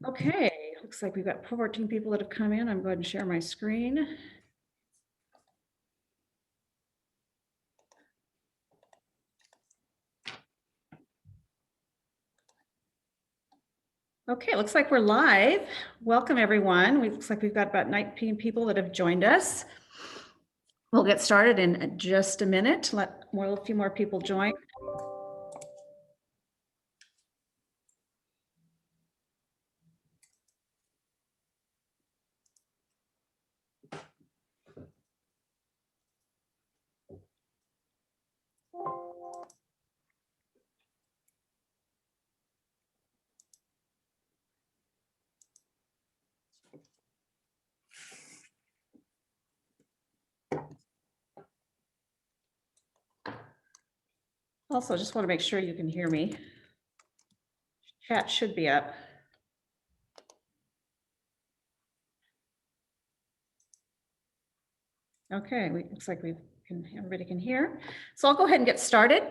Okay, looks like we've got 14 people that have come in. I'm going to share my screen. Okay, looks like we're live. Welcome everyone. Looks like we've got about 19 people that have joined us. We'll get started in just a minute. Let a few more people join. Also, just want to make sure you can hear me. Chat should be up. Okay, looks like everybody can hear. So I'll go ahead and get started.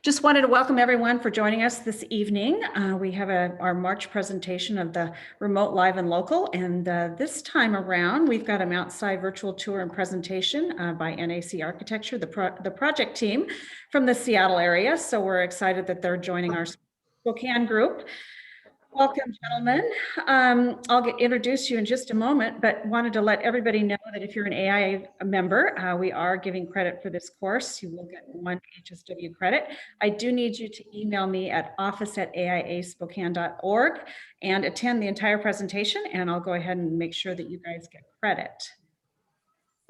Just wanted to welcome everyone for joining us this evening. We have our March presentation of the Remote Live and Local, and this time around we've got a Mount Si virtual tour and presentation by NAC Architecture, the project team from the Seattle area. So we're excited that they're joining our Spokane group. Welcome, gentlemen. I'll introduce you in just a moment, but wanted to let everybody know that if you're an AIA member, we are giving credit for this course. You will get 1 HSW credit. I do need you to email me at office@aiaspokane.org and attend the entire presentation, and I'll go ahead and make sure that you guys get credit.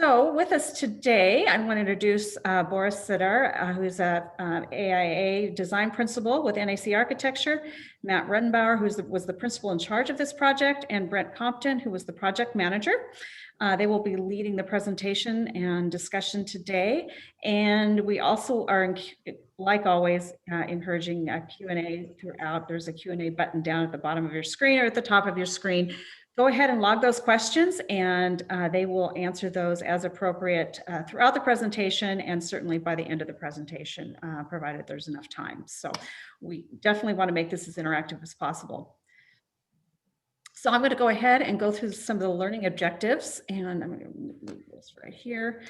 So with us today, I want to introduce Boris Sidar, who's a AIA design principal with NAC Architecture, Matt Redenbauer, who was the principal in charge of this project, and Brent Compton, who was the project manager. They will be leading the presentation and discussion today. And we also are, like always, encouraging Q&A throughout. There's a Q&A button down at the bottom of your screen or at the top of your screen. Go ahead and log those questions, and they will answer those as appropriate throughout the presentation and certainly by the end of the presentation, provided there's enough time. So we definitely want to make this as interactive as possible. So I'm going to go ahead and go through some of the learning objectives, and I'm going to move this right here.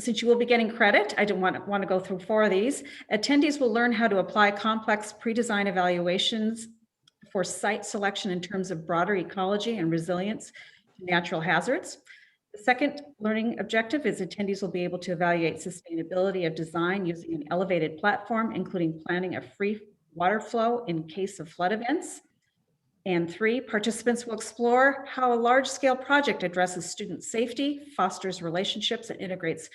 Since you will be getting credit, I don't want to go through 4 of these. Attendees will learn how to apply complex pre-design evaluations for site selection in terms of broader ecology and resilience to natural hazards. The second learning objective is attendees will be able to evaluate sustainability of design using an elevated platform, including planning a free water flow in case of flood events. And 3, participants will explore how a large-scale project addresses student safety, fosters relationships, and integrates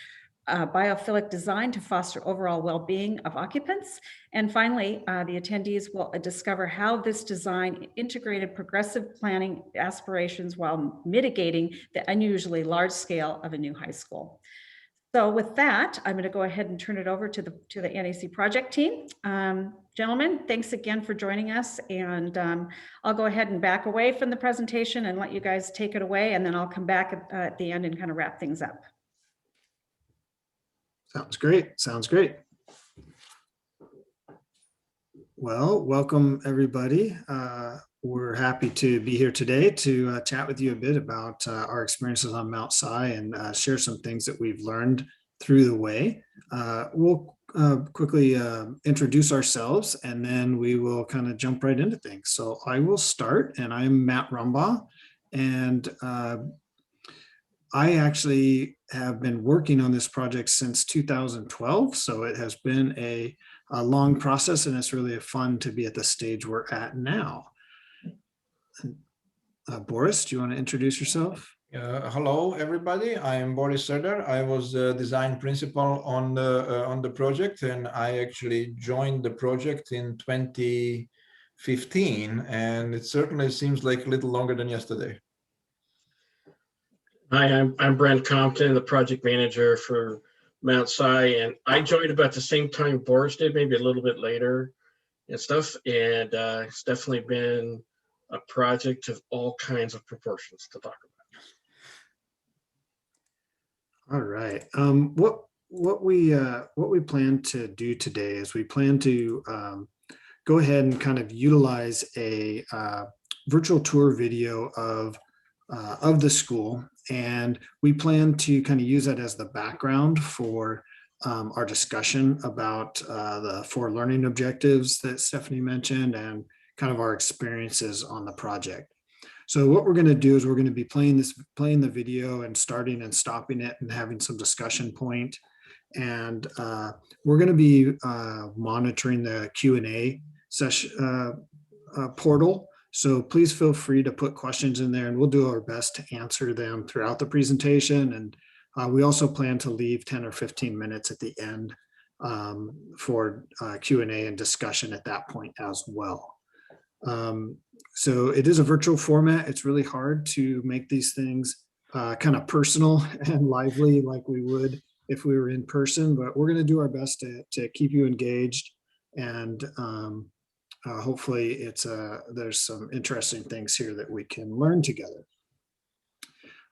biophilic design to foster overall well-being of occupants. And finally, the attendees will discover how this design integrated progressive planning aspirations while mitigating the unusually large scale of a new high school. So with that, I'm going to go ahead and turn it over to the NAC project team. Gentlemen, thanks again for joining us, and I'll go ahead and back away from the presentation and let you guys take it away, and then I'll come back at the end and kind of wrap things up. Sounds great. Sounds great. Well, welcome everybody. We're happy to be here today to chat with you a bit about our experiences on Mount Si and share some things that we've learned through the way. We'll quickly introduce ourselves, and then we will kind of jump right into things. So I will start, and I'm Matt Rumbaugh, and I actually have been working on this project since 2012, so it has been a long process, and it's really fun to be at the stage we're at now. Boris, do you want to introduce yourself? Hello, everybody. I am Boris Serdar. I was the design principal on the project, and I actually joined the project in 2015, and it certainly seems like a little longer than yesterday. Hi, I'm Brent Compton, the project manager for Mount Si, and I joined about the same time Boris did, maybe a little bit later and stuff. And it's definitely been a project of all kinds of proportions to talk about. All right. What we plan to do today is we plan to go ahead and kind of utilize a virtual tour video of the school. And we plan to kind of use that as the background for our discussion about the 4 learning objectives that Stephanie mentioned and kind of our experiences on the project. So what we're going to do is we're going to be playing the video and starting and stopping it and having some discussion point. And we're going to be monitoring the Q&A session portal. So please feel free to put questions in there and we'll do our best to answer them throughout the presentation. And we also plan to leave 10 or 15 minutes at the end for Q&A and discussion at that point as well. So it is a virtual format. It's really hard to make these things kind of personal and lively like we would if we were in person, but we're going to do our best to keep you engaged, and hopefully there's some interesting things here that we can learn together.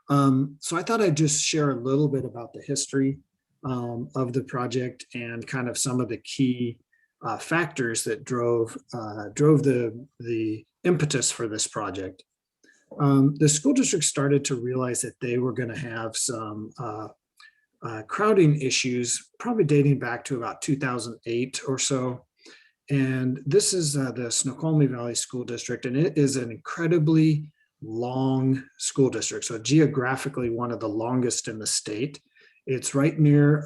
So I thought I'd just share a little bit about the history of the project and kind of some of the key factors that drove the impetus for this project. The school district started to realize that they were going to have some crowding issues, probably dating back to about 2008 or so. And this is the Snoqualmie Valley School District, and it is an incredibly long school district. So geographically, one of the longest in the state. It's right near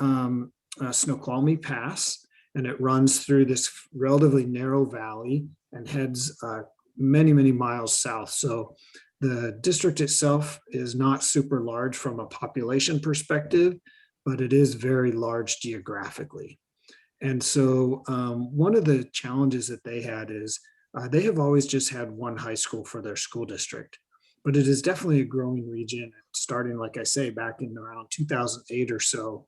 Snoqualmie Pass, and it runs through this relatively narrow valley and heads many, many miles south. So the district itself is not super large from a population perspective, but it is very large geographically. And so one of the challenges that they had is they have always just had one high school for their school district, but it is definitely a growing region. Starting, like I say, back in around 2008 or so,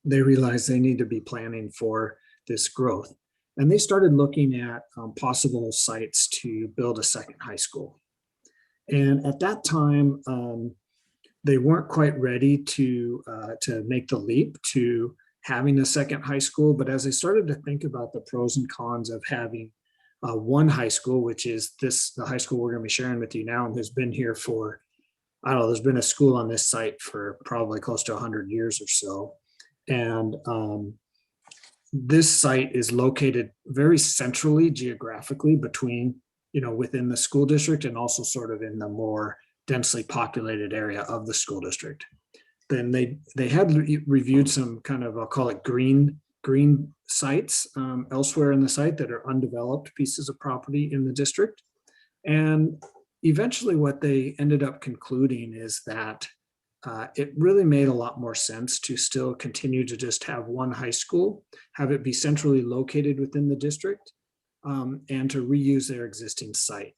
they realized they need to be planning for this growth. And they started looking at possible sites to build a second high school. And at that time, they weren't quite ready to make the leap to having a second high school. But as they started to think about the pros and cons of having one high school, which is the high school we're going to be sharing with you now, and has been here for, I don't know, there's been a school on this site for probably close to 100 years or so. And this site is located very centrally geographically between, within the school district and also sort of in the more densely populated area of the school district. Then they had reviewed some kind of, I'll call it green sites elsewhere in the site that are undeveloped pieces of property in the district. And eventually what they ended up concluding is that it really made a lot more sense to still continue to just have one high school, have it be centrally located within the district, and to reuse their existing site.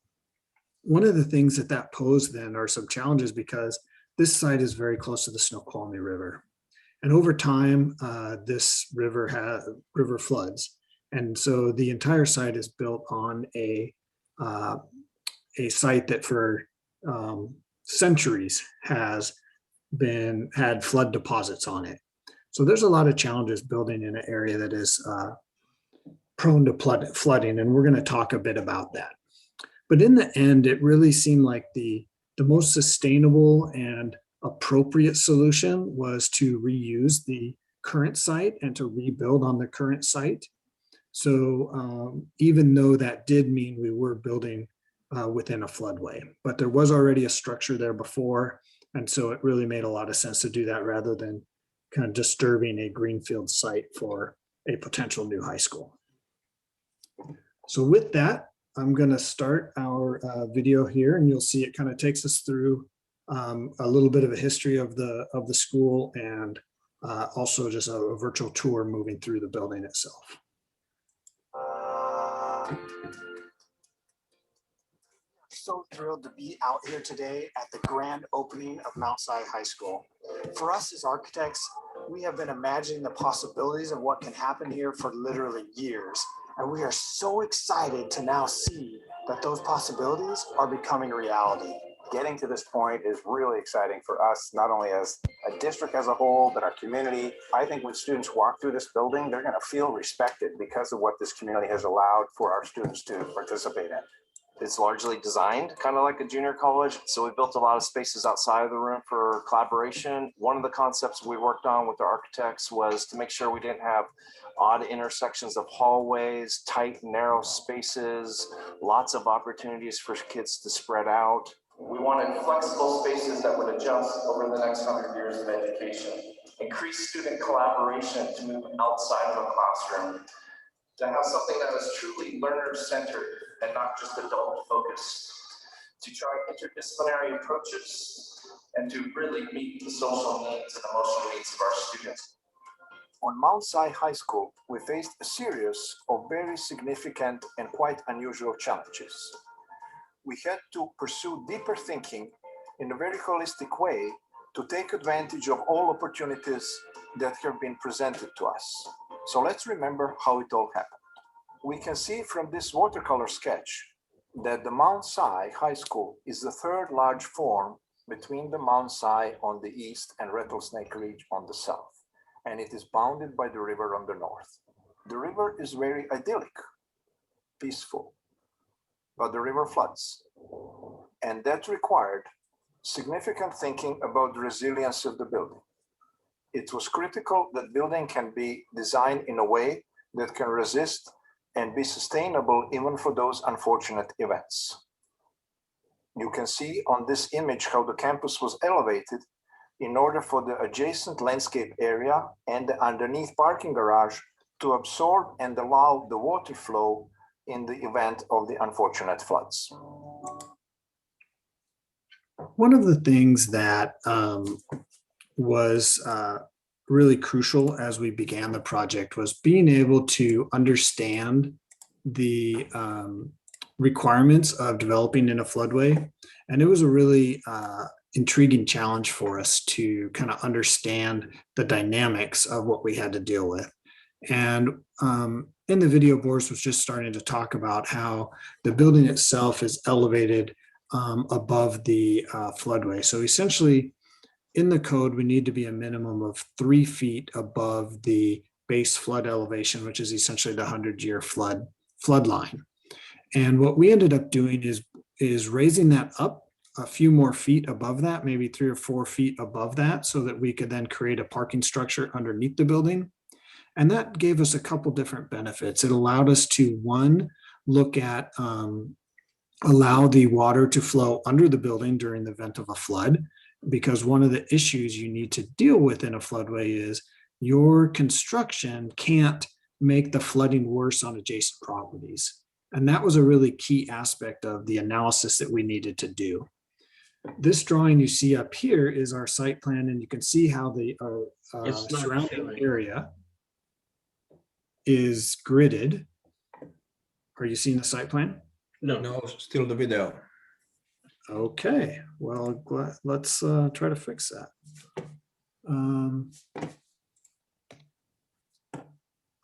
One of the things that posed then are some challenges because this site is very close to the Snoqualmie River. And over time, this river floods. And so the entire site is built on a site that for centuries has had flood deposits on it. So there's a lot of challenges building in an area that is prone to flooding, and we're going to talk a bit about that. But in the end, it really seemed like the most sustainable and appropriate solution was to reuse the current site and to rebuild on the current site. So even though that did mean we were building within a floodway, but there was already a structure there before. And so it really made a lot of sense to do that rather than kind of disturbing a greenfield site for a potential new high school. So with that, I'm going to start our video here, and you'll see it kind of takes us through a little bit of a history of the school and also just a virtual tour moving through the building itself. So thrilled to be out here today at the grand opening of Mount Si High School. For us as architects, we have been imagining the possibilities of what can happen here for literally years. And we are so excited to now see that those possibilities are becoming reality. getting to this point is really exciting for us, not only as a district as a whole, but our community. I think when students walk through this building, they're going to feel respected because of what this community has allowed for our students to participate in. It's largely designed kind of like a junior college. So we built a lot of spaces outside of the room for collaboration. One of the concepts we worked on with the architects was to make sure we didn't have odd intersections of hallways, tight, narrow spaces, lots of opportunities for kids to spread out. We wanted flexible spaces that would adjust over the next 100 years of education, increase student collaboration to move outside of a classroom, to have something that was truly learner-centered and not just adult-focused, to try interdisciplinary approaches, and to really meet the social needs and emotional needs of our students. On Mount Si High School, we faced a series of very significant and quite unusual challenges. We had to pursue deeper thinking in a very holistic way to take advantage of all opportunities that have been presented to us. So let's remember how it all happened. We can see from this watercolor sketch that the Mount Si High School is the third large form between the Mount Si on the east and Rattlesnake Ridge on the south, and it is bounded by the river on the north. The river is very idyllic, peaceful, but the river floods, and that required significant thinking about the resilience of the building. It was critical that building can be designed in a way that can resist and be sustainable even for those unfortunate events. You can see on this image how the campus was elevated in order for the adjacent landscape area and the underneath parking garage to absorb and allow the water flow in the event of the unfortunate floods. One of the things that was really crucial as we began the project was being able to understand the requirements of developing in a floodway. And it was a really intriguing challenge for us to kind of understand the dynamics of what we had to deal with. And in the video, Boris was just starting to talk about how the building itself is elevated above the floodway. So essentially, in the code, we need to be a minimum of 3 feet above the base flood elevation, which is essentially the 100-year flood line. And what we ended up doing is raising that up a few more feet above that, maybe 3 or 4 feet above that, so that we could then create a parking structure underneath the building. And that gave us a couple different benefits. It allowed us to, one, look at allow the water to flow under the building during the event of a flood, because one of the issues you need to deal with in a floodway is your construction can't make the flooding worse on adjacent properties. And that was a really key aspect of the analysis that we needed to do. This drawing you see up here is our site plan, and you can see how the surrounding area is gridded. Are you seeing the site plan? No, still the video. Okay, well, let's try to fix that.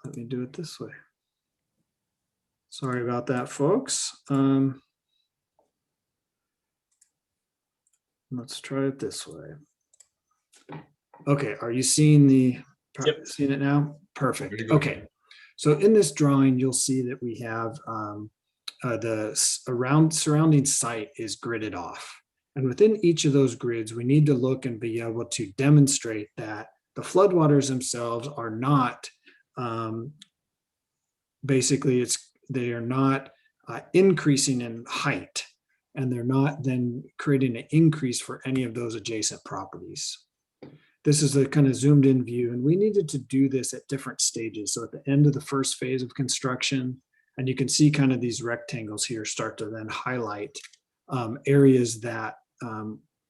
Let me do it this way. Sorry about that, folks. Let's try it this way. Okay, are you seeing seeing it now? Perfect. Okay, so in this drawing, you'll see that we have the surrounding site is gridded off. And within each of those grids, we need to look and be able to demonstrate that the floodwaters themselves are not, basically they are not increasing in height, and they're not then creating an increase for any of those adjacent properties. This is a kind of zoomed in view, and we needed to do this at different stages. So at the end of the first phase of construction, and you can see kind of these rectangles here start to then highlight areas that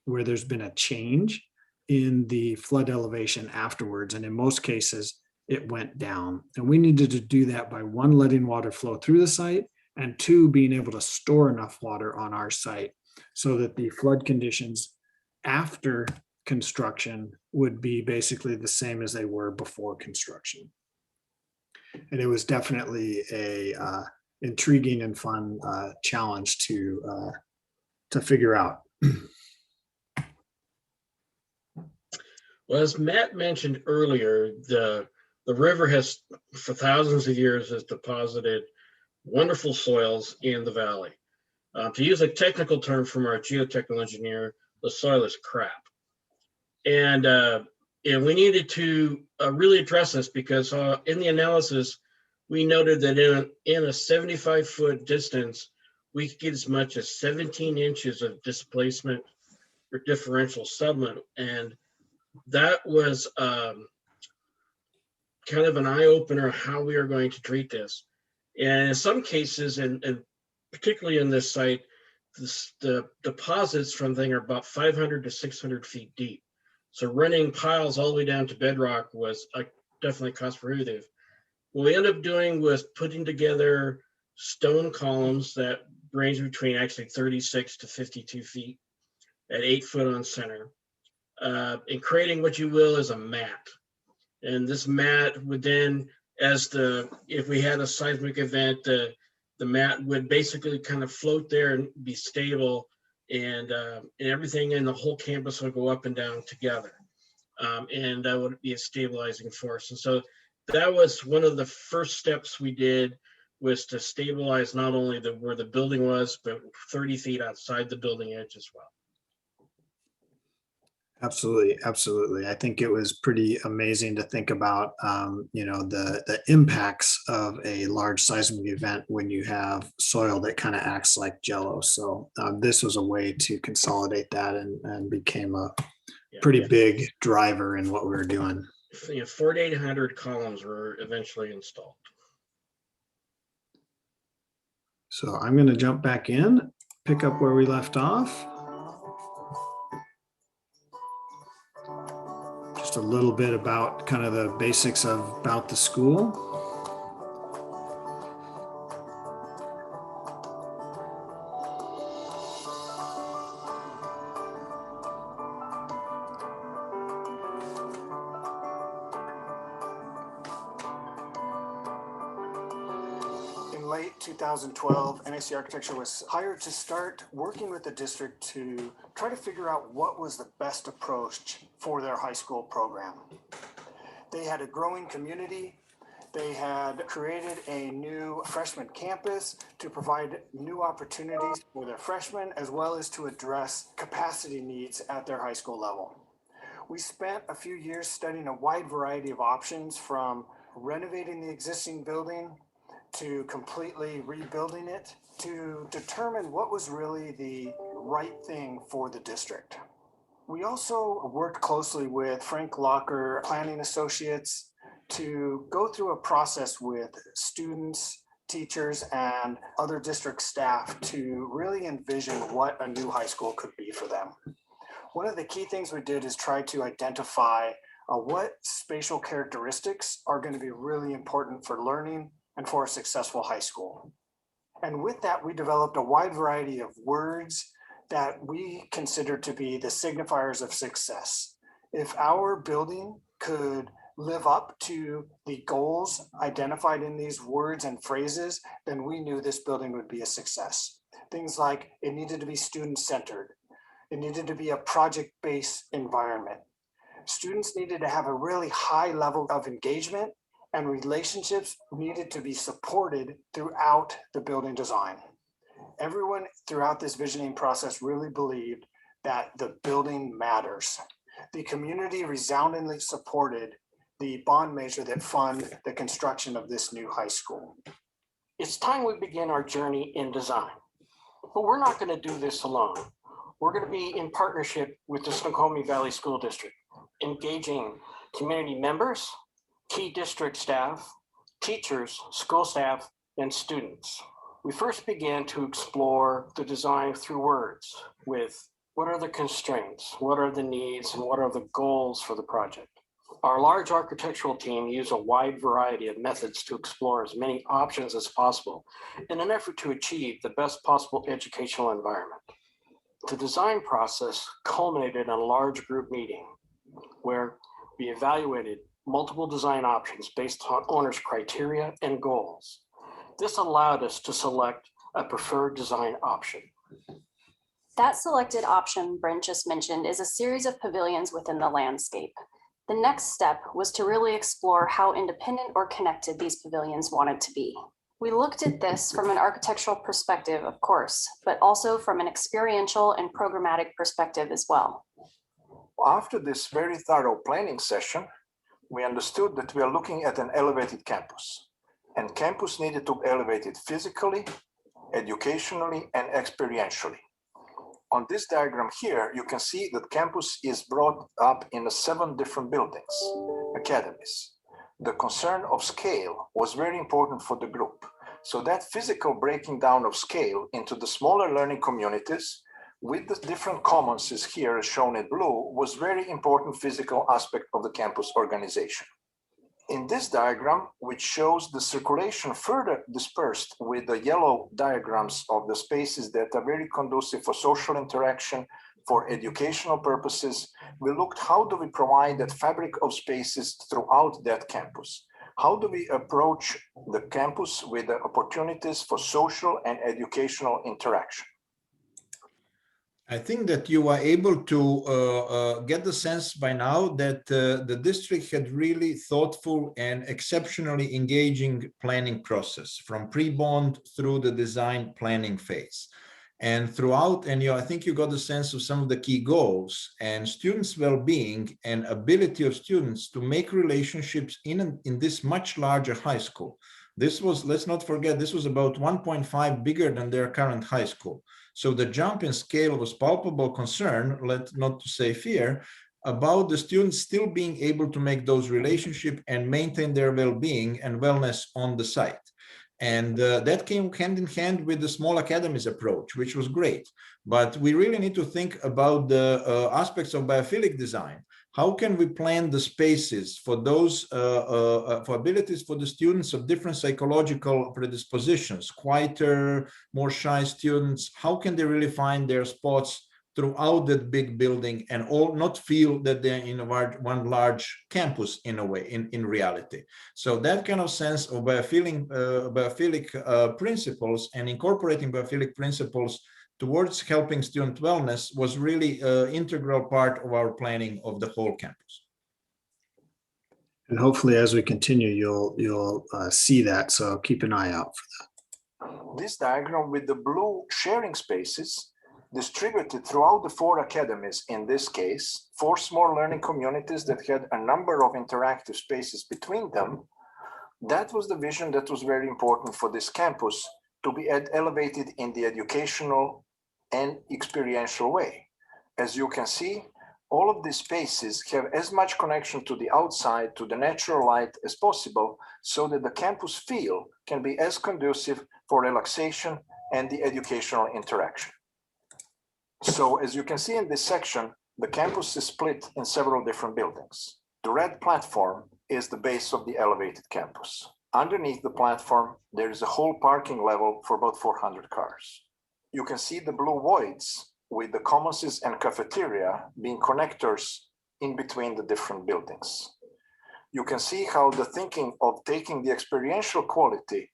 where there's been a change in the flood elevation afterwards. And in most cases, it went down. And we needed to do that by, one, letting water flow through the site, and two, being able to store enough water on our site so that the flood conditions after construction would be basically the same as they were before construction. And it was definitely a intriguing and fun challenge to figure out. Well, as Matt mentioned earlier, the river has, for thousands of years, has deposited wonderful soils in the valley. To use a technical term from our geotechnical engineer, the soil is crap. And we needed to really address this because in the analysis, we noted that in a 75-foot distance, we could get as much as 17 inches of displacement or differential sediment. And that was kind of an eye-opener how we are going to treat this. And in some cases, and particularly in this site, the deposits from thing are about 500 to 600 feet deep. So running piles all the way down to bedrock was definitely cost prohibitive. What we ended up doing was putting together stone columns that range between actually 36 to 52 feet at 8 foot on center, and creating what you will as a mat. And this mat would then, if we had a seismic event, the mat would basically kind of float there and be stable, and everything in the whole campus would go up and down together. And that would be a stabilizing force. And so that was one of the first steps we did, was to stabilize not only where the building was, but 30 feet outside the building edge as well. Absolutely, absolutely. I think it was pretty amazing to think about, the impacts of a large seismic event when you have soil that kind of acts like jello. So this was a way to consolidate that and became a pretty big driver in what we were doing. 4,800 columns were eventually installed. So I'm going to jump back in, pick up where we left off. Just a little bit about kind of the basics about the school. In late 2012, NAC Architecture was hired to start working with the district to try to figure out what was the best approach for their high school program. They had a growing community. They had created a new freshman campus to provide new opportunities for their freshmen, as well as to address capacity needs at their high school level. We spent a few years studying a wide variety of options, from renovating the existing building to completely rebuilding it, to determine what was really the right thing for the district. We also worked closely with Frank Locker Planning Associates to go through a process with students, teachers, and other district staff to really envision what a new high school could be for them. One of the key things we did is try to identify what spatial characteristics are going to be really important for learning and for a successful high school. And with that, we developed a wide variety of words that we consider to be the signifiers of success. If our building could live up to the goals identified in these words and phrases, then we knew this building would be a success. Things like it needed to be student-centered. It needed to be a project-based environment. Students needed to have a really high level of engagement, and relationships needed to be supported throughout the building design. Everyone throughout this visioning process really believed that the building matters. The community resoundingly supported the bond measure that funded the construction of this new high school. It's time we begin our journey in design, but we're not going to do this alone. We're going to be in partnership with the Snoqualmie Valley School District, engaging community members, key district staff, teachers, school staff, and students. We first began to explore the design through words with what are the constraints, what are the needs, and what are the goals for the project. Our large architectural team used a wide variety of methods to explore as many options as possible in an effort to achieve the best possible educational environment. The design process culminated in a large group meeting where we evaluated multiple design options based on owners' criteria and goals. This allowed us to select a preferred design option. That selected option Brent just mentioned is a series of pavilions within the landscape. The next step was to really explore how independent or connected these pavilions wanted to be. We looked at this from an architectural perspective, of course, but also from an experiential and programmatic perspective as well. After this very thorough planning session, we understood that we are looking at an elevated campus, and campus needed to be elevated physically, educationally, and experientially. On this diagram here, you can see that campus is brought up in 7 different buildings, academies. The concern of scale was very important for the group. So that physical breaking down of scale into the smaller learning communities with the different commons here shown in blue was very important physical aspect of the campus organization. In this diagram, which shows the circulation further dispersed with the yellow diagrams of the spaces that are very conducive for social interaction, for educational purposes, we looked how do we provide that fabric of spaces throughout that campus? How do we approach the campus with the opportunities for social and educational interaction? I think that you are able to get the sense by now that the district had really thoughtful and exceptionally engaging planning process from pre-bond through the design planning phase. And throughout, and I think you got the sense of some of the key goals and students' well-being and ability of students to make relationships in this much larger high school. This was, let's not forget, this was about 1.5 bigger than their current high school. So the jump in scale was palpable concern, not to say fear, about the students still being able to make those relationships and maintain their well-being and wellness on the site. And that came hand in hand with the small academies approach, which was great. But we really need to think about the aspects of biophilic design. How can we plan the spaces for those for abilities for the students of different psychological predispositions, quieter, more shy students? How can they really find their spots throughout that big building and all not feel that they're in one large campus in a way, in reality? So that kind of sense of biophilic principles and incorporating biophilic principles towards helping student wellness was really an integral part of our planning of the whole campus. And hopefully as we continue, you'll see that. So keep an eye out for that. This diagram with the blue sharing spaces distributed throughout the 4 academies, in this case, 4 small learning communities that had a number of interactive spaces between them. That was the vision that was very important for this campus to be elevated in the educational and experiential way. As you can see, all of these spaces have as much connection to the outside, to the natural light as possible, so that the campus feel can be as conducive for relaxation and the educational interaction. So as you can see in this section, the campus is split in several different buildings. The red platform is the base of the elevated campus. Underneath the platform, there is a whole parking level for about 400 cars. You can see the blue voids with the commons and cafeteria being connectors in between the different buildings. You can see how the thinking of taking the experiential quality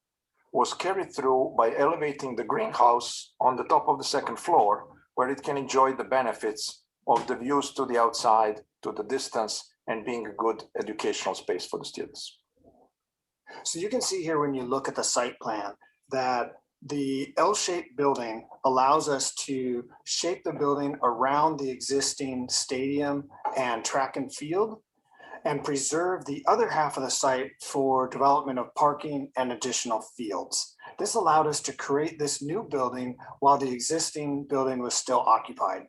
was carried through by elevating the greenhouse on the top of the 2nd floor, where it can enjoy the benefits of the views to the outside, to the distance, and being a good educational space for the students. So you can see here when you look at the site plan that the L-shaped building allows us to shape the building around the existing stadium and track and field and preserve the other half of the site for development of parking and additional fields. This allowed us to create this new building while the existing building was still occupied.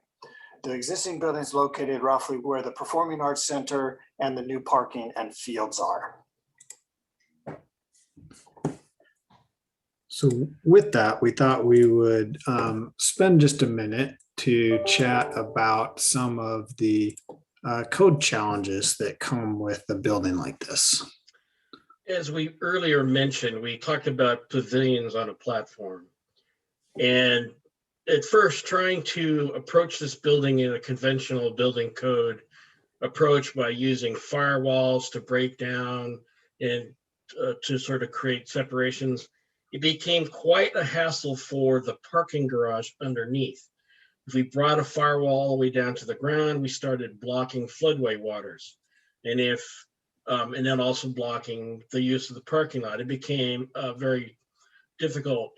The existing building is located roughly where the Performing Arts Center and the new parking and fields are. So with that, we thought we would spend just a minute to chat about some of the code challenges that come with a building like this. As we earlier mentioned, we talked about pavilions on a platform. And at first, trying to approach this building in a conventional building code approach by using firewalls to break down and to sort of create separations, it became quite a hassle for the parking garage underneath. If we brought a firewall all the way down to the ground, we started blocking floodway waters. And and then also blocking the use of the parking lot. It became a very difficult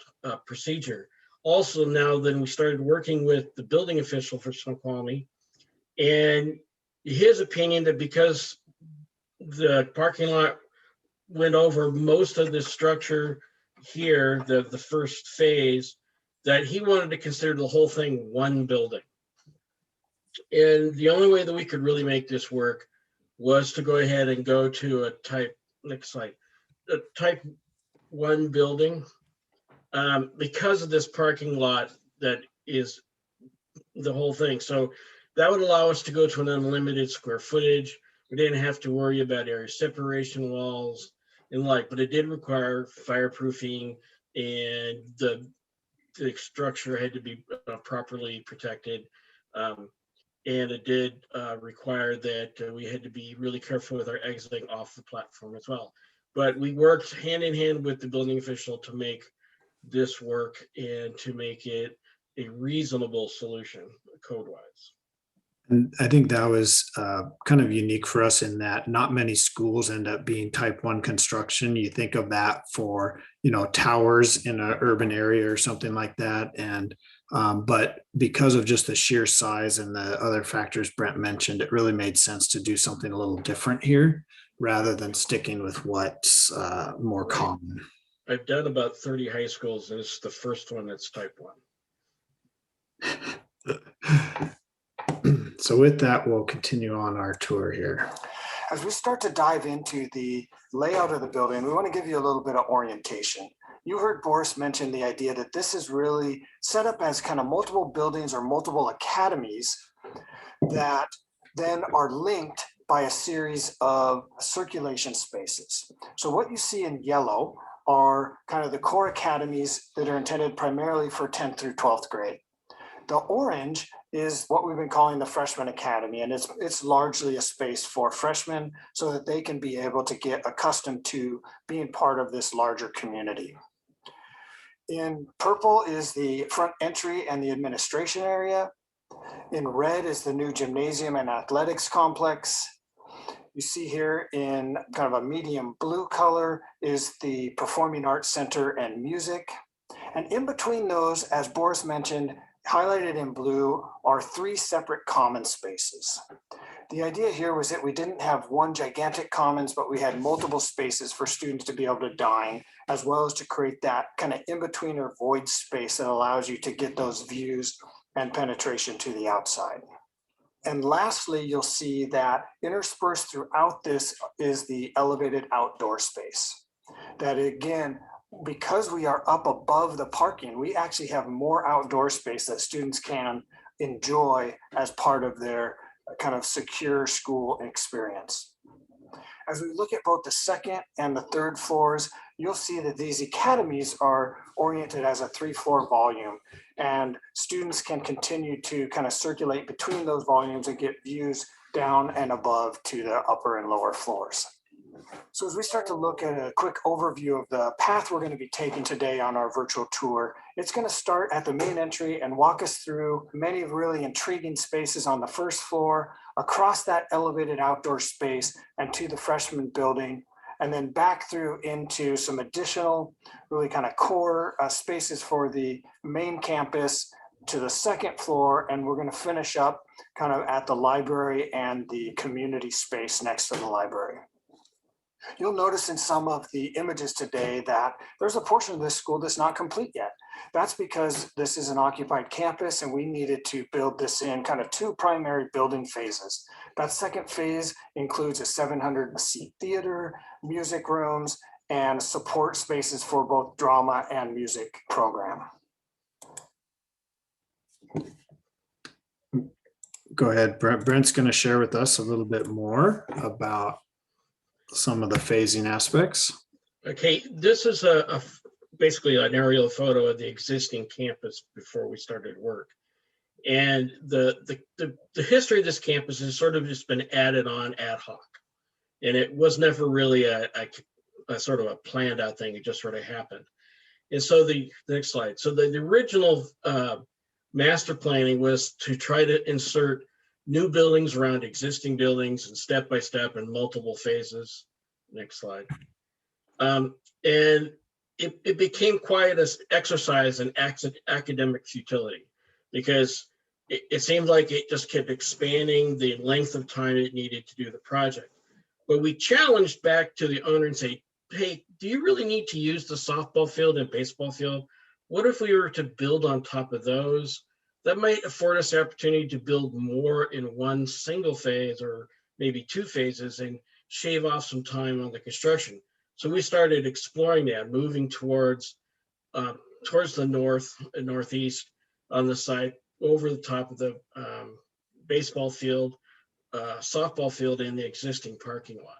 procedure. Also, now then we started working with the building official for Snoqualmie, and his opinion that because the parking lot went over most of the structure here, the first phase, that he wanted to consider the whole thing one building. And the only way that we could really make this work was to go ahead and go to a type 1 building, because of this parking lot that is the whole thing. So that would allow us to go to an unlimited square footage. We didn't have to worry about area separation walls and but it did require fireproofing, and the structure had to be properly protected. And it did require that we had to be really careful with our exiting off the platform as well. But we worked hand in hand with the building official to make this work and to make it a reasonable solution code-wise. And I think that was kind of unique for us in that not many schools end up being type 1 construction. You think of that for, towers in an urban area or something like that. And but because of just the sheer size and the other factors Brent mentioned, it really made sense to do something a little different here rather than sticking with what's more common. I've done about 30 high schools, and it's the first one that's type 1. So with that, we'll continue on our tour here. As we start to dive into the layout of the building, we want to give you a little bit of orientation. You heard Boris mention the idea that this is really set up as kind of multiple buildings or multiple academies that then are linked by a series of circulation spaces. So what you see in yellow are kind of the core academies that are intended primarily for 10th through 12th grade. The orange is what we've been calling the freshman academy, and it's largely a space for freshmen so that they can be able to get accustomed to being part of this larger community. In purple is the front entry and the administration area. In red is the new gymnasium and athletics complex. You see here in kind of a medium blue color is the Performing Arts Center and music. And in between those, as Boris mentioned, highlighted in blue are 3 separate common spaces. The idea here was that we didn't have one gigantic commons, but we had multiple spaces for students to be able to dine, as well as to create that kind of in-between or void space that allows you to get those views and penetration to the outside. And lastly, you'll see that interspersed throughout this is the elevated outdoor space. That again, because we are up above the parking, we actually have more outdoor space that students can enjoy as part of their kind of secure school experience. As we look at both the second and the third floors, you'll see that these academies are oriented as a 3-floor volume, and students can continue to kind of circulate between those volumes and get views down and above to the upper and lower floors. So as we start to look at a quick overview of the path we're going to be taking today on our virtual tour, it's going to start at the main entry and walk us through many really intriguing spaces on the first floor, across that elevated outdoor space and to the freshman building, and then back through into some additional really kind of core spaces for the main campus to the second floor. And we're going to finish up kind of at the library and the community space next to the library. You'll notice in some of the images today that there's a portion of this school that's not complete yet. That's because this is an occupied campus and we needed to build this in kind of 2 primary building phases. That second phase includes a 700-seat theater, music rooms, and support spaces for both drama and music program. Go ahead, Brent. Brent's going to share with us a little bit more about some of the phasing aspects. Okay, this is basically an aerial photo of the existing campus before we started work. And the history of this campus has sort of just been added on ad hoc. And it was never really a sort of a planned out thing, it just sort of happened. And so the next slide. So the original master planning was to try to insert new buildings around existing buildings and step by step in multiple phases. Next slide. And it became quite an exercise in academic futility, because it seemed like it just kept expanding the length of time it needed to do the project. But we challenged back to the owner and say, hey, do you really need to use the softball field and baseball field? What if we were to build on top of those? That might afford us the opportunity to build more in one single phase or maybe two phases and shave off some time on the construction. So we started exploring that, moving towards the northeast on the site, over the top of the baseball field, softball field, and the existing parking lot.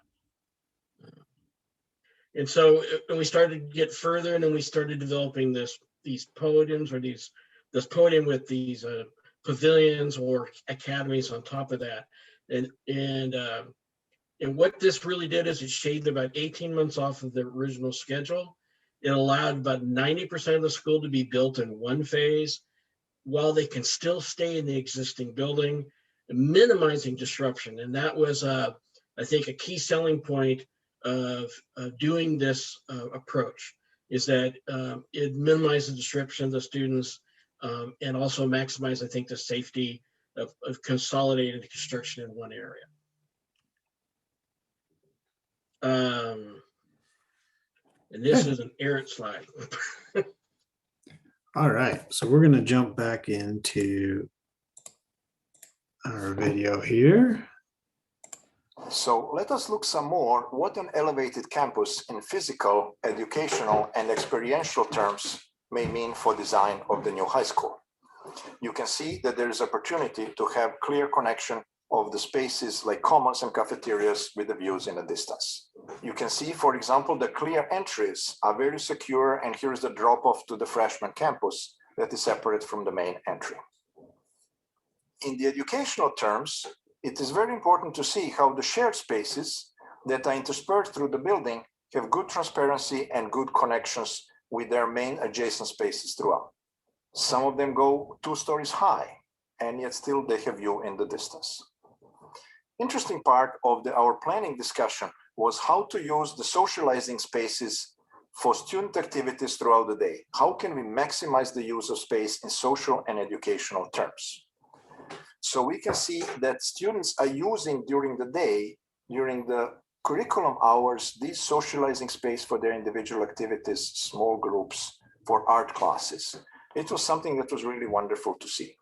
And so we started to get further, and then we started developing these podiums, or this podium with these pavilions or academies on top of that. And what this really did is it shaved about 18 months off of the original schedule. It allowed about 90% of the school to be built in one phase, while they can still stay in the existing building, minimizing disruption. And that was, I think, a key selling point of doing this approach, is that it minimizes the disruption of the students, and also maximize, I think, the safety of consolidated construction in one area. And this is an errant slide. All right, so we're going to jump back into our video here. So let us look some more what an elevated campus in physical, educational, and experiential terms may mean for design of the new high school. You can see that there is opportunity to have clear connection of the spaces like commons and cafeterias with the views in the distance. You can see, for example, the clear entries are very secure, and here's the drop-off to the freshman campus that is separate from the main entry. In the educational terms, it is very important to see how the shared spaces that are interspersed through the building have good transparency and good connections with their main adjacent spaces throughout. Some of them go 2 stories high, and yet still they have view in the distance. Interesting part of our planning discussion was how to use the socializing spaces for student activities throughout the day. How can we maximize the use of space in social and educational terms? So we can see that students are using during the day, during the curriculum hours, these socializing space for their individual activities, small groups, for art classes. It was something that was really wonderful to see.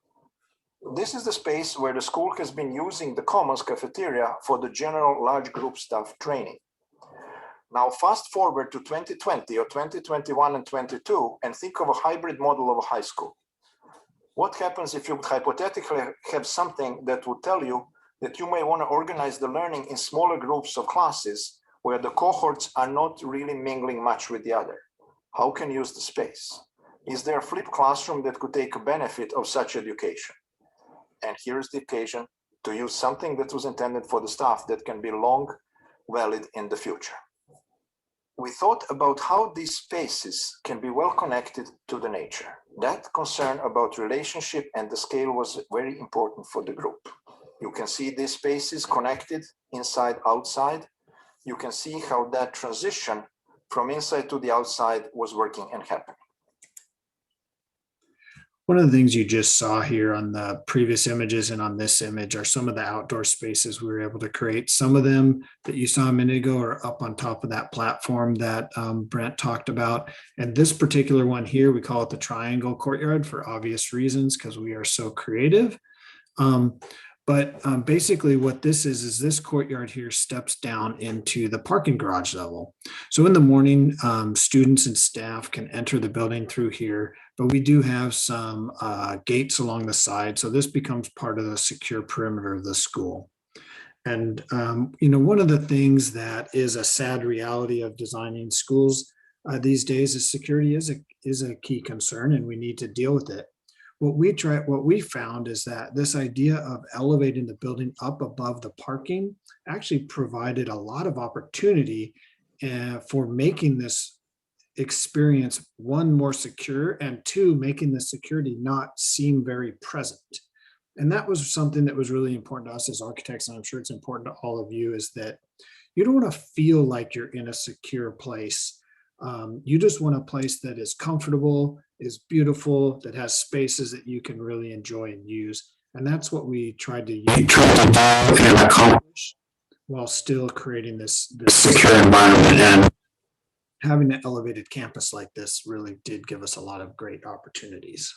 This is the space where the school has been using the commons cafeteria for the general large group staff training. Now, fast forward to 2020 or 2021 and 22, and think of a hybrid model of a high school. What happens if you would hypothetically have something that would tell you that you may want to organize the learning in smaller groups of classes where the cohorts are not really mingling much with the other? How can you use the space? Is there a flipped classroom that could take a benefit of such education? And here's the occasion to use something that was intended for the staff that can be long valid in the future. We thought about how these spaces can be well connected to the nature. That concern about relationship and the scale was very important for the group. You can see these spaces connected inside, outside. You can see how that transition from inside to the outside was working and happening. One of the things you just saw here on the previous images and on this image are some of the outdoor spaces we were able to create. Some of them that you saw a minute ago are up on top of that platform that Brent talked about. And this particular one here, we call it the triangle courtyard for obvious reasons, because we are so creative. But basically what this is this courtyard here steps down into the parking garage level. So in the morning, students and staff can enter the building through here, but we do have some gates along the side. So this becomes part of the secure perimeter of the school. And, one of the things that is a sad reality of designing schools these days is security is a key concern, and we need to deal with it. What we found is that this idea of elevating the building up above the parking actually provided a lot of opportunity for making this experience, one, more secure, and two, making the security not seem very present. And that was something that was really important to us as architects, and I'm sure it's important to all of you, is that you don't want to feel like you're in a secure place. You just want a place that is comfortable, is beautiful, that has spaces that you can really enjoy and use. And that's what we tried to and accomplish while still creating this secure environment. And having an elevated campus like this really did give us a lot of great opportunities.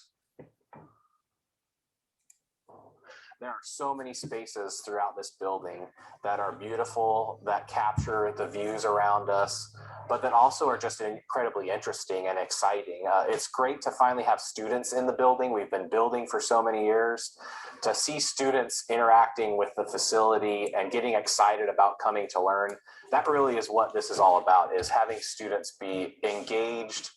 There are so many spaces throughout this building that are beautiful, that capture the views around us, but that also are just incredibly interesting and exciting. It's great to finally have students in the building. We've been building for so many years. To see students interacting with the facility and getting excited about coming to learn, that really is what this is all about, is having students be engaged,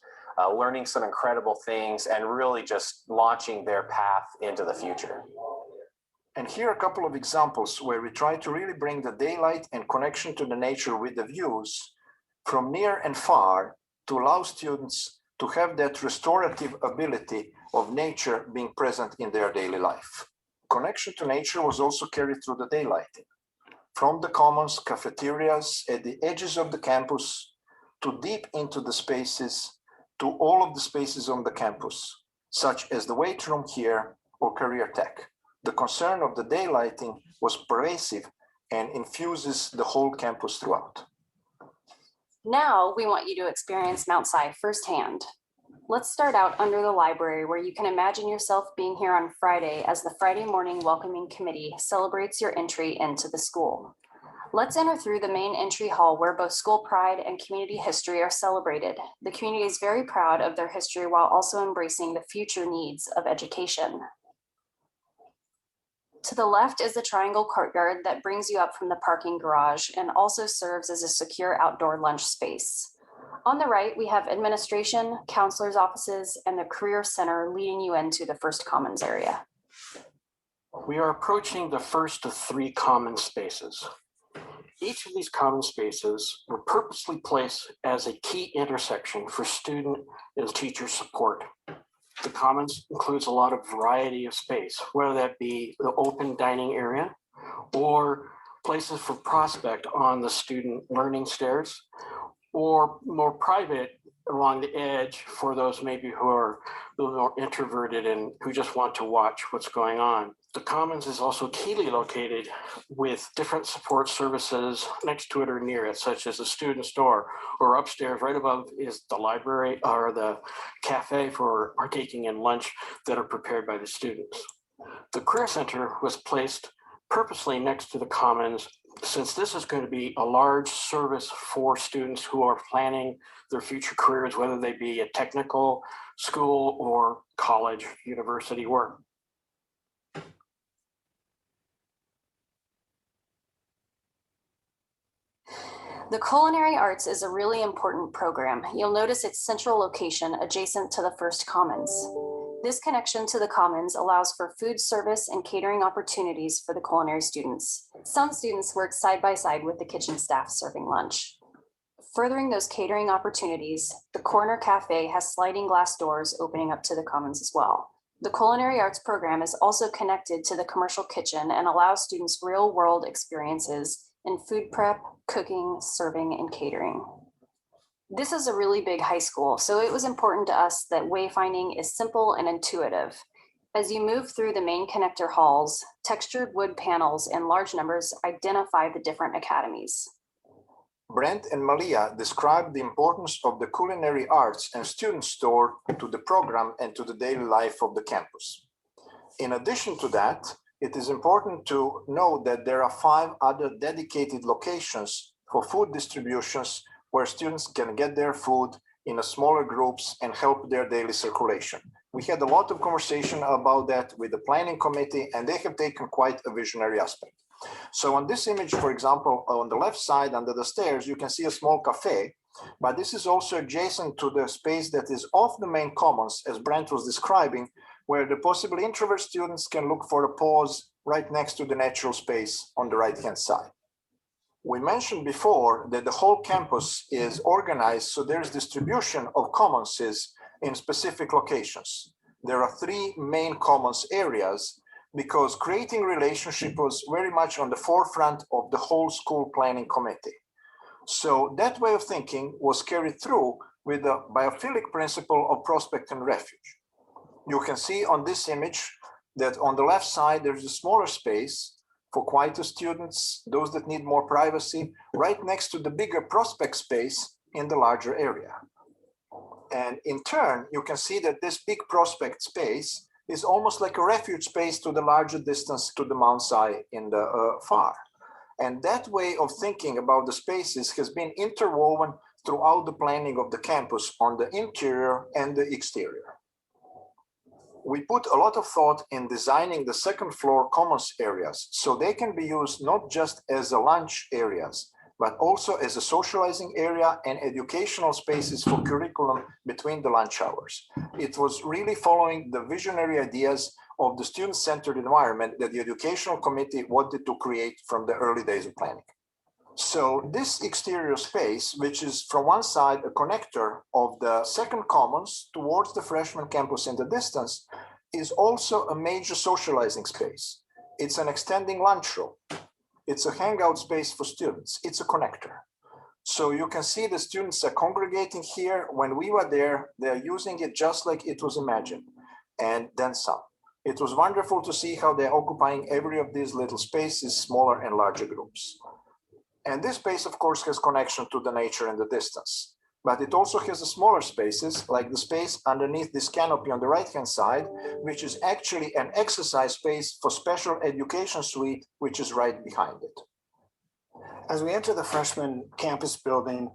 learning some incredible things, and really just launching their path into the future. And here are a couple of examples where we try to really bring the daylight and connection to the nature with the views from near and far to allow students to have that restorative ability of nature being present in their daily life. Connection to nature was also carried through the daylighting, from the commons, cafeterias, at the edges of the campus, to deep into the spaces, to all of the spaces on the campus, such as the weight room here or career tech. The concern of the daylighting was pervasive and infuses the whole campus throughout. Now we want you to experience Mount Si firsthand. Let's start out under the library, where you can imagine yourself being here on Friday as the Friday morning welcoming committee celebrates your entry into the school. Let's enter through the main entry hall, where both school pride and community history are celebrated. The community is very proud of their history while also embracing the future needs of education. To the left is the triangle courtyard that brings you up from the parking garage and also serves as a secure outdoor lunch space. On the right, we have administration, counselors' offices, and the career center leading you into the first commons area. We are approaching the first of 3 common spaces. Each of these common spaces were purposely placed as a key intersection for student and teacher support. The commons includes a lot of variety of space, whether that be the open dining area or places for prospect on the student learning stairs, or more private along the edge for those maybe who are a little more introverted and who just want to watch what's going on. The commons is also keenly located with different support services next to it or near it, such as the student store, or upstairs right above is the library or the cafe for partaking in lunch that are prepared by the students. The career center was placed purposely next to the commons, since this is going to be a large service for students who are planning their future careers, whether they be a technical school or college, university work. The Culinary Arts is a really important program. You'll notice its central location adjacent to the first commons. This connection to the commons allows for food service and catering opportunities for the culinary students. Some students work side by side with the kitchen staff serving lunch. Furthering those catering opportunities, the corner cafe has sliding glass doors opening up to the commons as well. The Culinary Arts program is also connected to the commercial kitchen and allows students real-world experiences in food prep, cooking, serving, and catering. This is a really big high school, so it was important to us that wayfinding is simple and intuitive. As you move through the main connector halls, textured wood panels in large numbers identify the different academies. Brent and Malia described the importance of the culinary arts and student store to the program and to the daily life of the campus. In addition to that, it is important to know that there are 5 other dedicated locations for food distributions where students can get their food in a smaller groups and help their daily circulation. We had a lot of conversation about that with the planning committee, and they have taken quite a visionary aspect. So on this image, for example, on the left side under the stairs, you can see a small cafe, but this is also adjacent to the space that is off the main commons, as Brent was describing, where the possibly introvert students can look for a pause right next to the natural space on the right-hand side. We mentioned before that the whole campus is organized so there's distribution of commonses in specific locations. There are 3 main commons areas because creating relationship was very much on the forefront of the whole school planning committee. So that way of thinking was carried through with the biophilic principle of prospect and refuge. You can see on this image that on the left side, there's a smaller space for quieter students, those that need more privacy, right next to the bigger prospect space in the larger area. And in turn, you can see that this big prospect space is almost like a refuge space to the larger distance to the Mount Si in the far. And that way of thinking about the spaces has been interwoven throughout the planning of the campus on the interior and the exterior. We put a lot of thought in designing the second floor commons areas so they can be used not just as a lunch areas, but also as a socializing area and educational spaces for curriculum between the lunch hours. It was really following the visionary ideas of the student-centered environment that the educational committee wanted to create from the early days of planning. So this exterior space, which is from one side a connector of the second commons towards the freshman campus in the distance, is also a major socializing space. It's an extending lunchroom. It's a hangout space for students. It's a connector. So you can see the students are congregating here. When we were there, they're using it just like it was imagined, and then some. It was wonderful to see how they're occupying every of these little spaces, smaller and larger groups. And this space, of course, has connection to the nature and the distance, but it also has the smaller spaces, like the space underneath this canopy on the right-hand side, which is actually an exercise space for special education suite, which is right behind it. As we enter the freshman campus building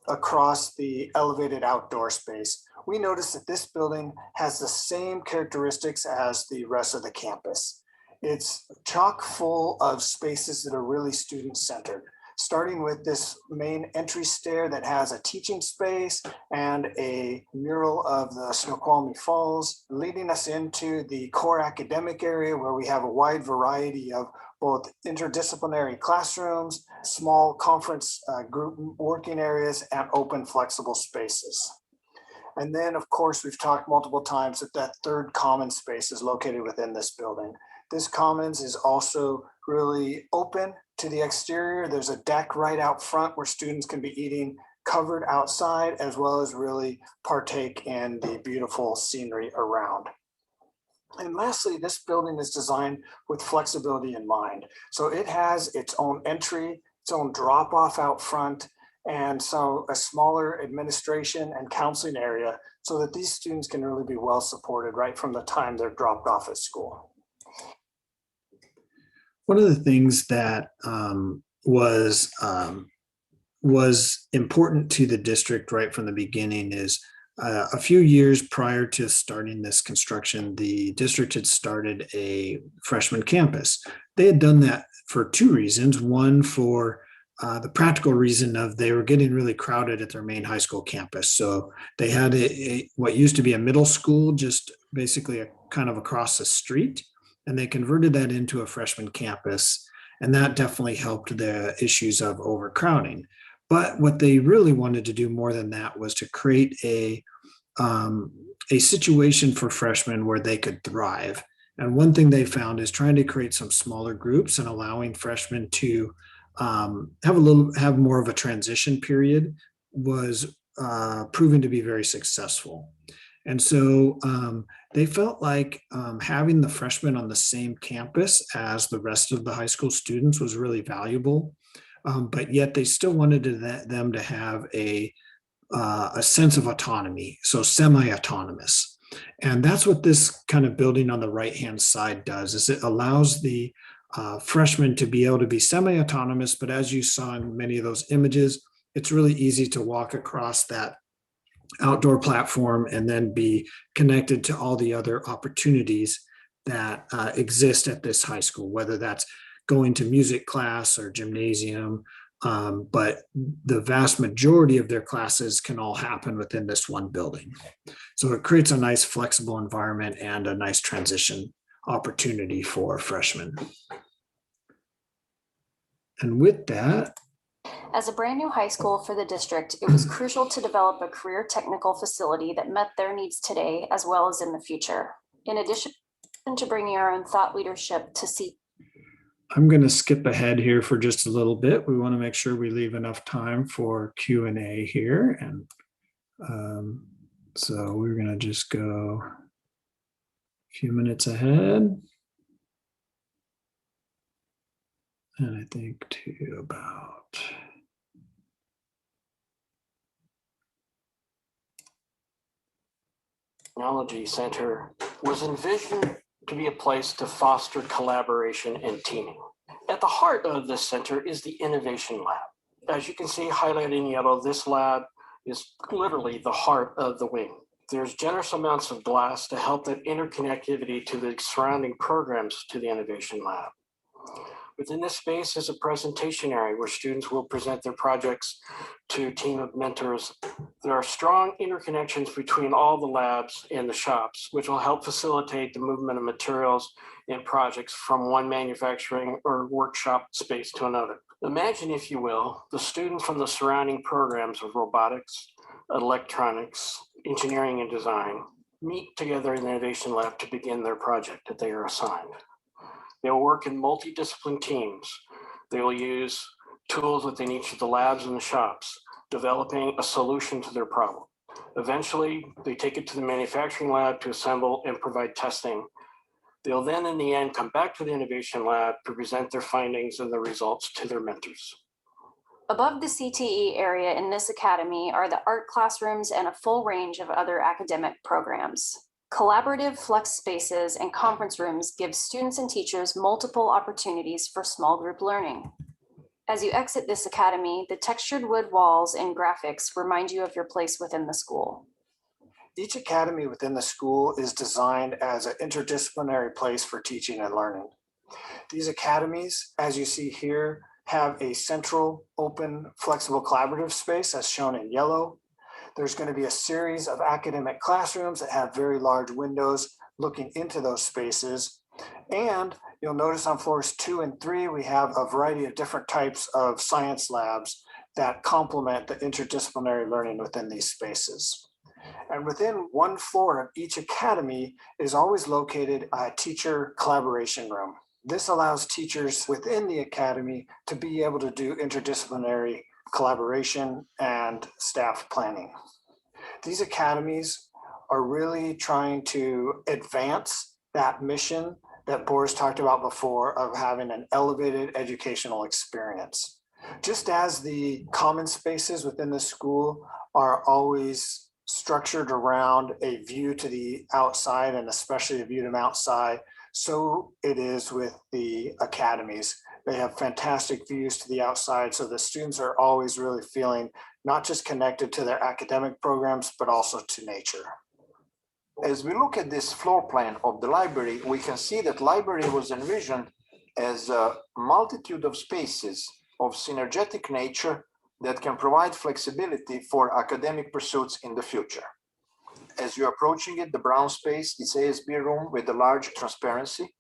across the elevated outdoor space, we notice that this building has the same characteristics as the rest of the campus. It's chock full of spaces that are really student-centered, starting with this main entry stair that has a teaching space and a mural of the Snoqualmie Falls, leading us into the core academic area where we have a wide variety of both interdisciplinary classrooms, small conference group working areas, and open flexible spaces. And then, of course, we've talked multiple times that third common space is located within this building. This commons is also really open to the exterior. There's a deck right out front where students can be eating covered outside, as well as really partake in the beautiful scenery around. And lastly, this building is designed with flexibility in mind. So it has its own entry, its own drop off out front, and so a smaller administration and counseling area so that these students can really be well supported right from the time they're dropped off at school. One of the things that was important to the district right from the beginning is a few years prior to starting this construction, the district had started a freshman campus. They had done that for 2 reasons. One, for the practical reason of they were getting really crowded at their main high school campus. So they had what used to be a middle school, just basically kind of across the street, and they converted that into a freshman campus. And that definitely helped the issues of overcrowding. But what they really wanted to do more than that was to create a situation for freshmen where they could thrive. And one thing they found is trying to create some smaller groups and allowing freshmen to have more of a transition period was proven to be very successful. And so they felt like having the freshmen on the same campus as the rest of the high school students was really valuable. But yet they still wanted them to have a sense of autonomy, so semi-autonomous. And that's what this kind of building on the right-hand side does, is it allows the freshmen to be able to be semi-autonomous, but as you saw in many of those images, it's really easy to walk across that outdoor platform and then be connected to all the other opportunities that exist at this high school, whether that's going to music class or gymnasium, but the vast majority of their classes can all happen within this one building. So it creates a nice flexible environment and a nice transition opportunity for freshmen. And with that, As a brand new high school for the district, it was crucial to develop a career technical facility that met their needs today as well as in the future. In addition to bringing our own thought leadership to see. I'm going to skip ahead here for just a little bit. We want to make sure we leave enough time for Q&A here. And so we're going to just go a few minutes ahead. And I think to about. Technology Center was envisioned to be a place to foster collaboration and teaming. At the heart of this center is the Innovation Lab. As you can see highlighted in yellow, this lab is literally the heart of the wing. There's generous amounts of glass to help that interconnectivity to the surrounding programs to the Innovation Lab. Within this space is a presentation area where students will present their projects to a team of mentors. There are strong interconnections between all the labs and the shops, which will help facilitate the movement of materials and projects from one manufacturing or workshop space to another. Imagine, if you will, the students from the surrounding programs of robotics, electronics, engineering, and design meet together in the Innovation Lab to begin their project that they are assigned. They'll work in multidisciplinary teams. They will use tools within each of the labs and the shops, developing a solution to their problem. Eventually, they take it to the manufacturing lab to assemble and provide testing. They'll then, in the end, come back to the Innovation Lab to present their findings and the results to their mentors. Above the CTE area in this academy are the art classrooms and a full range of other academic programs. Collaborative flex spaces and conference rooms give students and teachers multiple opportunities for small group learning. As you exit this academy, the textured wood walls and graphics remind you of your place within the school. Each academy within the school is designed as an interdisciplinary place for teaching and learning. These academies, as you see here, have a central, open, flexible collaborative space as shown in yellow. There's going to be a series of academic classrooms that have very large windows looking into those spaces. And you'll notice on floors 2 and 3, we have a variety of different types of science labs that complement the interdisciplinary learning within these spaces. And within one floor of each academy is always located a teacher collaboration room. This allows teachers within the academy to be able to do interdisciplinary collaboration and staff planning. These academies are really trying to advance that mission that Boris talked about before of having an elevated educational experience. Just as the common spaces within the school are always structured around a view to the outside and especially a view to the outside, so it is with the academies. They have fantastic views to the outside, so the students are always really feeling not just connected to their academic programs, but also to nature. As we look at this floor plan of the library, we can see that library was envisioned as a multitude of spaces of synergetic nature that can provide flexibility for academic pursuits in the future. As you're approaching it, the brown space is ASB room with a large transparency.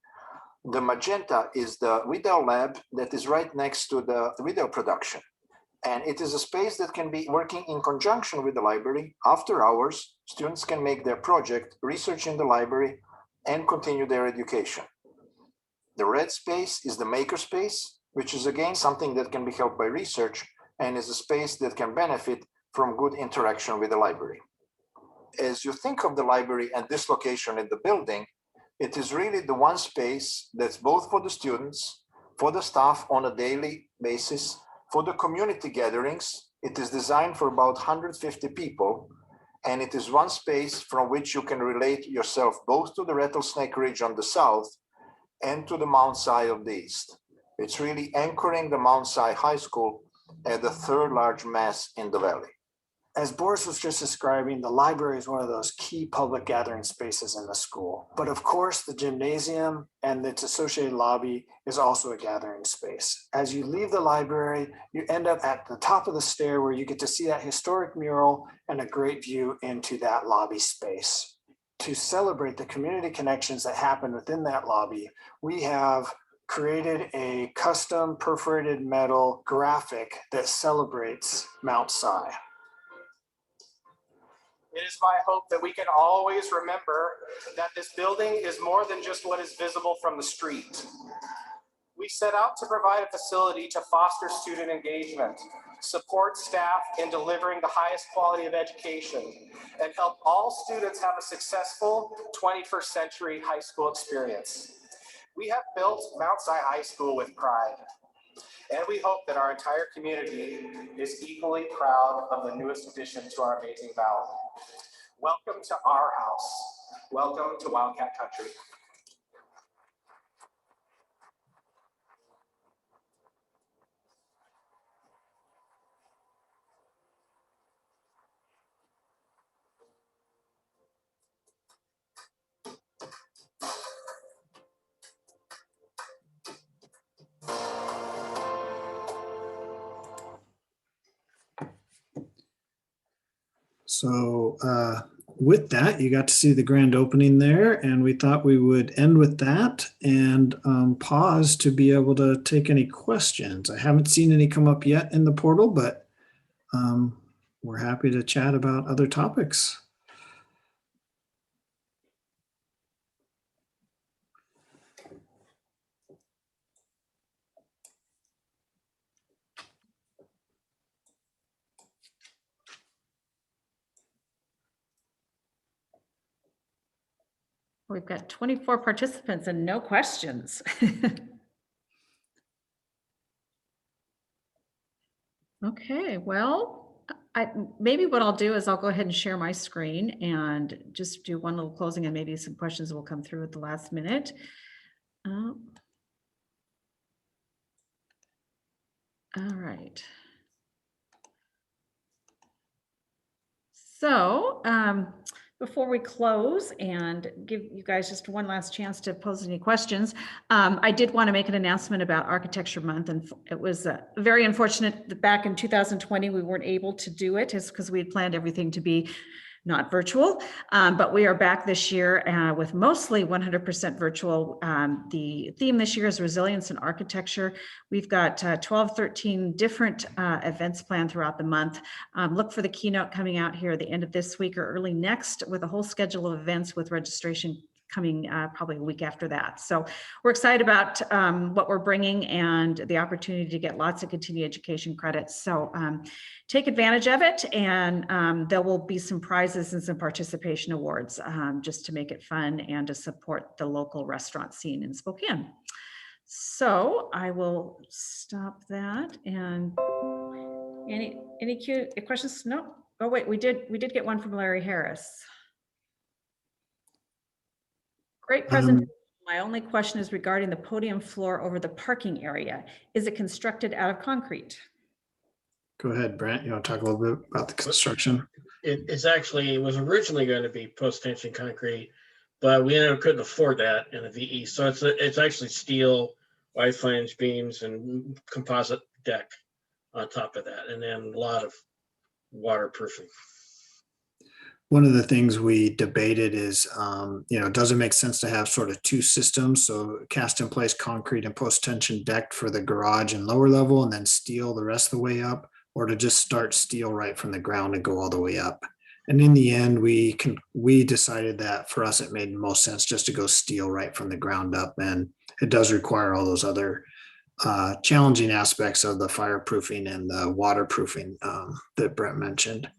The magenta is the video lab that is right next to the video production. And it is a space that can be working in conjunction with the library. After hours, students can make their project, research in the library, and continue their education. The red space is the maker space, which is again something that can be helped by research and is a space that can benefit from good interaction with the library. As you think of the library and this location in the building, it is really the one space that's both for the students, for the staff on a daily basis, for the community gatherings. It is designed for about 150 people, and it is one space from which you can relate yourself both to the Rattlesnake Ridge on the south and to the Mount Si of the east. It's really anchoring the Mount Si High School at the third large mass in the valley. As Boris was just describing, the library is one of those key public gathering spaces in the school. But of course, the gymnasium and its associated lobby is also a gathering space. As you leave the library, you end up at the top of the stair where you get to see that historic mural and a great view into that lobby space. To celebrate the community connections that happen within that lobby, we have created a custom perforated metal graphic that celebrates Mount Si. It is my hope that we can always remember that this building is more than just what is visible from the street. We set out to provide a facility to foster student engagement, support staff in delivering the highest quality of education, and help all students have a successful 21st century high school experience. We have built Mount Si High School with pride, and we hope that our entire community is equally proud of the newest addition to our amazing valley. Welcome to our house. Welcome to Wildcat Country. So with that, you got to see the grand opening there, and we thought we would end with that and pause to be able to take any questions. I haven't seen any come up yet in the portal, but we're happy to chat about other topics. We've got 24 participants and no questions. Okay, well, maybe what I'll do is I'll go ahead and share my screen and just do one little closing, and maybe some questions will come through at the last minute. All right. So before we close and give you guys just one last chance to pose any questions, I did want to make an announcement about Architecture Month, and it was very unfortunate that back in 2020 we weren't able to do it, just because we had planned everything to be not virtual, but we are back this year with mostly 100% virtual. The theme this year is resilience in architecture. We've got 12, 13 different events planned throughout the month. Look for the keynote coming out here at the end of this week or early next, with a whole schedule of events with registration coming probably a week after that. So we're excited about what we're bringing and the opportunity to get lots of continuing education credits. So take advantage of it, and there will be some prizes and some participation awards just to make it fun and to support the local restaurant scene in Spokane. So I will stop that. And any questions? No. Oh wait, we did get one from Larry Harris. Great presentation. My only question is regarding the podium floor over the parking area. Is it constructed out of concrete? Go ahead, Brent. You want to talk a little bit about the construction? It was originally going to be post-tension concrete, but we ended up couldn't afford that in a VE. So it's actually steel, wide flange beams, and composite deck on top of that, and then a lot of waterproofing. One of the things we debated is, does it make sense to have sort of two systems? So cast in place concrete and post-tension deck for the garage and lower level, and then steel the rest of the way up, or to just start steel right from the ground and go all the way up. And in the end, we decided that for us, it made most sense just to go steel right from the ground up. And it does require all those other challenging aspects of the fireproofing and the waterproofing that Brent mentioned.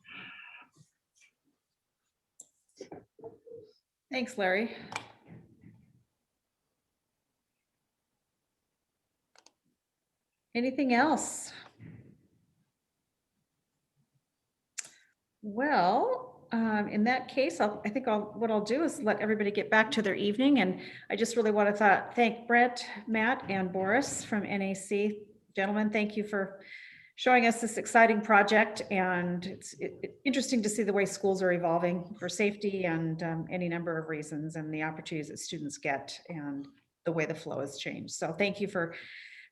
Thanks, Larry. Anything else? Well, in that case, what I'll do is let everybody get back to their evening. And I just really want to thank Brett, Matt, and Boris from NAC. Gentlemen, thank you for showing us this exciting project. And it's interesting to see the way schools are evolving for safety and any number of reasons, and the opportunities that students get and the way the flow has changed. So thank you for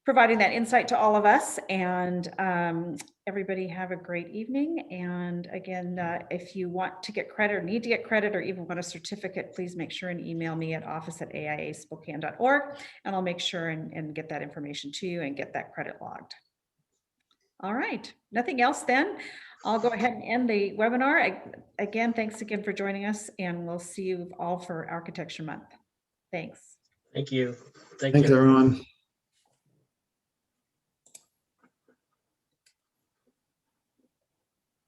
providing that insight to all of us. And everybody have a great evening. And again, if you want to get credit or need to get credit or even want a certificate, please make sure and email me at office@aiaspokane.org, and I'll make sure and get that information to you and get that credit logged. All right, nothing else then. I'll go ahead and end the webinar. Again, thanks again for joining us, and we'll see you all for Architecture Month. Thanks. Thank you. Thanks, everyone.